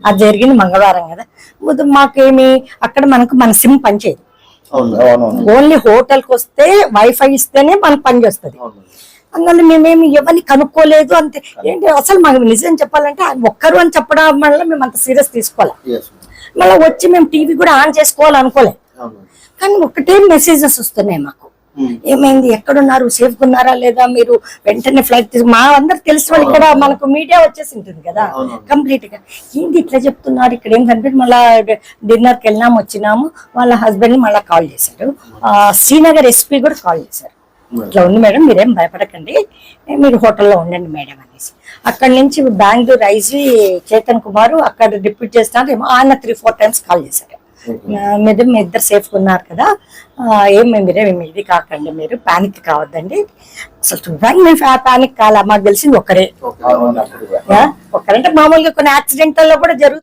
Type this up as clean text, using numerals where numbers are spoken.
అది జరిగింది మంగళవారం కదా. ముందు మాకేమి అక్కడ మనకు మన సిమ్ పనిచేయదు. ఓన్లీ హోటల్కి వస్తే వైఫై ఇస్తేనే మనకు పని చేస్తుంది. అందువల్ల మేమేమి ఎవరిని కనుక్కోలేదు. అంతే ఏంటి అసలు మాకు నిజం చెప్పాలంటే ఒక్కరు అని చెప్పడం వల్ల మేము అంత సీరియస్ తీసుకోవాలి. మళ్ళీ వచ్చి మేము టీవీ కూడా ఆన్ చేసుకోవాలనుకోలేదు. కానీ ఒకటే మెసేజెస్ వస్తున్నాయి మాకు, ఏమైంది, ఎక్కడున్నారు, సేఫ్ ఉన్నారా లేదా, మీరు వెంటనే ఫ్లైట్ మా అందరు తెలిసిన వాళ్ళు ఇక్కడ మనకు మీడియా వచ్చేసి ఉంటుంది కదా కంప్లీట్ గా. ఏంటి ఇట్లా చెప్తున్నారు, ఇక్కడ ఏం కనిపించి మళ్ళా డిన్నర్కి వెళ్ళినాము, వచ్చినాము. వాళ్ళ హస్బెండ్ మళ్ళీ కాల్ చేశారు, శ్రీనగర్ ఎస్పీ కూడా కాల్ చేశారు. ఇట్లా ఉంది మేడం, మీరేం భయపడకండి, మీరు హోటల్లో ఉండండి మేడం అనేసి. అక్కడి నుంచి బెంగళూరు ఐజీ చేతన్ కుమార్ అక్కడ డిప్యూట్ చేస్తున్నారు. ఆయన 3-4 టైమ్స్ కాల్ చేశారు. మీరు మీ ఇద్దరు సేఫ్గా ఉన్నారు కదా, మీరేమి ఇది కాకండి, మీరు ప్యానిక్ కావద్దండి. అసలు చూడడానికి మేము ప్యానిక్ కాలా, మాకు తెలిసింది ఒక్కరే. ఒక్కరంటే మామూలుగా కొన్ని యాక్సిడెంట్లలో కూడా జరుగుతుంది.